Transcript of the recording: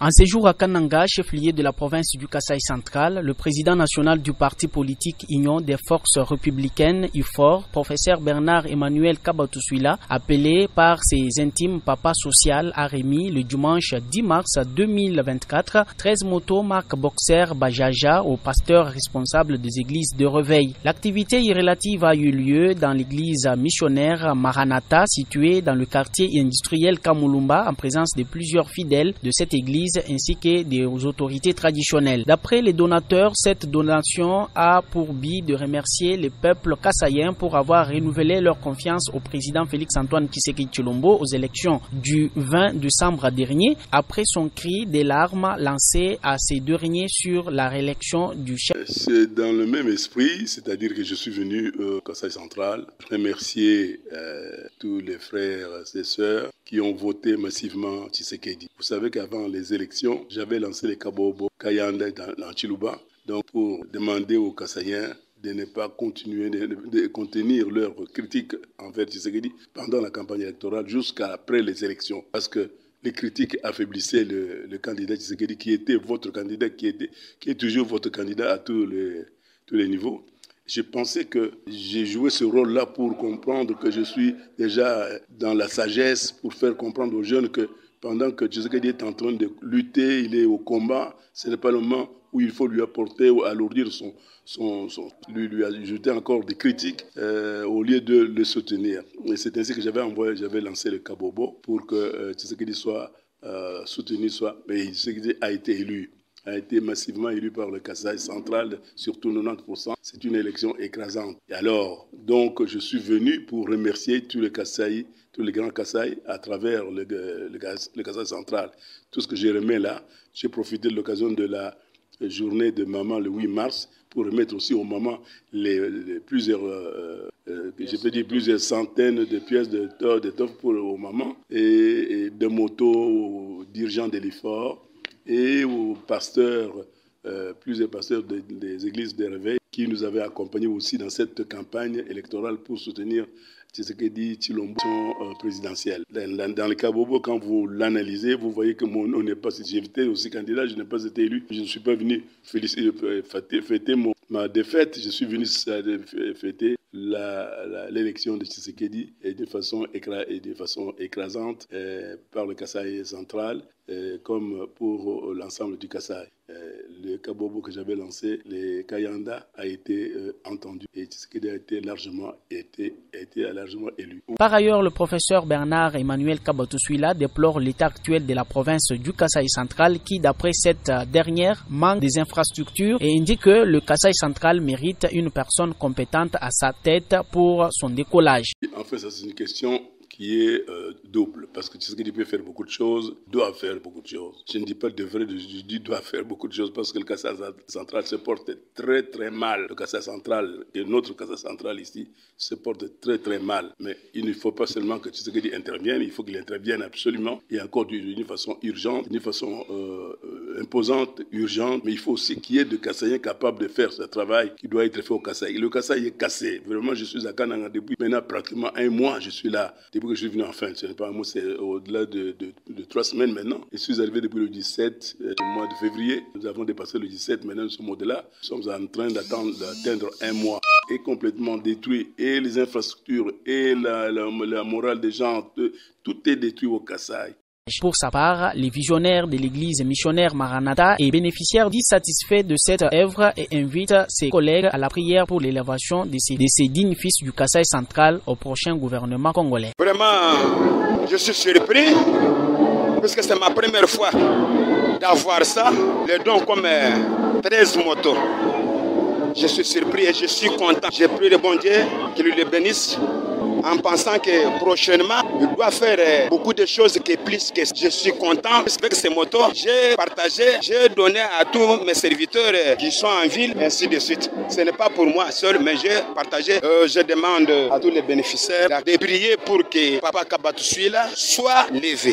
En séjour à Kananga, chef-lieu de la province du Kasaï central, le président national du parti politique Union des forces républicaines, UFOR, professeur Bernard Emmanuel Kabatouswila, appelé par ses intimes papas social, a remis le dimanche 10 mars 2024 13 motos marque Boxer Bajaja aux pasteurs responsables des églises de réveil. L'activité relative a eu lieu dans l'église missionnaire Maranatha située dans le quartier industriel Kamulumba en présence de plusieurs fidèles de cette église ainsi que des autorités traditionnelles. D'après les donateurs, cette donation a pour but de remercier les peuples kassaïens pour avoir renouvelé leur confiance au président Félix-Antoine Tshisekedi Tshilombo aux élections du 20 décembre dernier, après son cri des larmes lancé à ces derniers sur la réélection du chef. C'est dans le même esprit, c'est-à-dire que je suis venu au Kasaï central remercier tous les frères et sœurs qui ont voté massivement Tshisekedi. Vous savez qu'avant les élections, j'avais lancé les Kabobo Kayanda dans Chiluba, donc pour demander aux Kassaïens de ne pas continuer de contenir leurs critiques envers Tshisekedi pendant la campagne électorale jusqu'après les élections. Parce que les critiques affaiblissaient le candidat Tshisekedi qui était votre candidat, qui est toujours votre candidat à tous les niveaux. Je pensais que j'ai joué ce rôle-là pour comprendre que je suis déjà dans la sagesse, pour faire comprendre aux jeunes que pendant que Tshisekedi est en train de lutter, il est au combat, ce n'est pas le moment où il faut lui apporter ou alourdir lui ajouter encore des critiques au lieu de le soutenir. Et c'est ainsi que j'avais lancé le Kabobo pour que Tshisekedi soit soutenu, mais Tshisekedi a été massivement élu par le Kasaï central, surtout 90%. C'est une élection écrasante. Et alors, donc, je suis venu pour remercier tous les Kasaï, tous les grands Kasaï à travers le Kasaï central. Tout ce que j'ai remis là, j'ai profité de l'occasion de la journée de maman le 8 mars pour remettre aussi aux mamans plusieurs centaines de pièces d'étoffe aux mamans et de motos aux dirigeants de l'IFOR et aux pasteurs, plusieurs pasteurs des églises de réveil qui nous avaient accompagnés aussi dans cette campagne électorale pour soutenir Tshisekedi Tshilombo présidentiel. Dans le cas Bobo, quand vous l'analysez, vous voyez que mon nom n'est pas, si j'étais aussi candidat, je n'ai pas été élu. Je ne suis pas venu fêter ma défaite, je suis venu fêter l'élection de Tshisekedi et de façon écrasante par le Kasaï central, comme pour l'ensemble du Kasaï. Le Kabobo que j'avais lancé, le Kayanda, a été entendu et Tshisekedi a été largement élu. Par ailleurs, le professeur Bernard Emmanuel Kabatouswila déplore l'état actuel de la province du Kasaï central qui, d'après cette dernière, manque des infrastructures et indique que le Kasaï central mérite une personne compétente à sa tête pour son décollage. En fait, ça c'est une question qui est double, parce que Tshisekedi peut faire beaucoup de choses, doit faire beaucoup de choses. Je ne dis pas le devrait, je dis doit faire beaucoup de choses, parce que le Kasaï central se porte très très mal. Le Kasaï central et notre Kasaï central ici se porte très très mal. Mais il ne faut pas seulement que Tshisekedi intervienne, il faut qu'il intervienne absolument, et encore d'une façon urgente, d'une façon imposante, urgente, mais il faut aussi qu'il y ait des Kassaïens capables de faire ce travail qui doit être fait au Kasaï. Le Kasaï est cassé. Vraiment, je suis à Kananga depuis maintenant pratiquement un mois, je suis là. Depuis que je suis venu enfin, ce n'est pas un mois, c'est au-delà de 3 semaines maintenant. Je suis arrivé depuis le 17 du mois de février. Nous avons dépassé le 17, maintenant nous sommes au-delà. Nous sommes en train d'atteindre un mois. Et complètement détruit. Et les infrastructures, et la morale des gens, tout est détruit au Kasaï. Pour sa part, les visionnaires de l'église missionnaire Maranatha est bénéficiaire dissatisfait de cette œuvre et invite ses collègues à la prière pour l'élévation de ces dignes fils du Kasaï central au prochain gouvernement congolais. Vraiment, je suis surpris parce que c'est ma première fois d'avoir ça, le don comme 13 motos. Je suis surpris et je suis content. J'ai prié le bon Dieu, qu'il lui le bénisse, en pensant que prochainement, il doit faire beaucoup de choses que plus que je suis content. Avec ces motos, j'ai partagé, j'ai donné à tous mes serviteurs qui sont en ville, ainsi de suite. Ce n'est pas pour moi seul, mais j'ai partagé. Je demande à tous les bénéficiaires de prier pour que Papa Kabatouswila soit levé.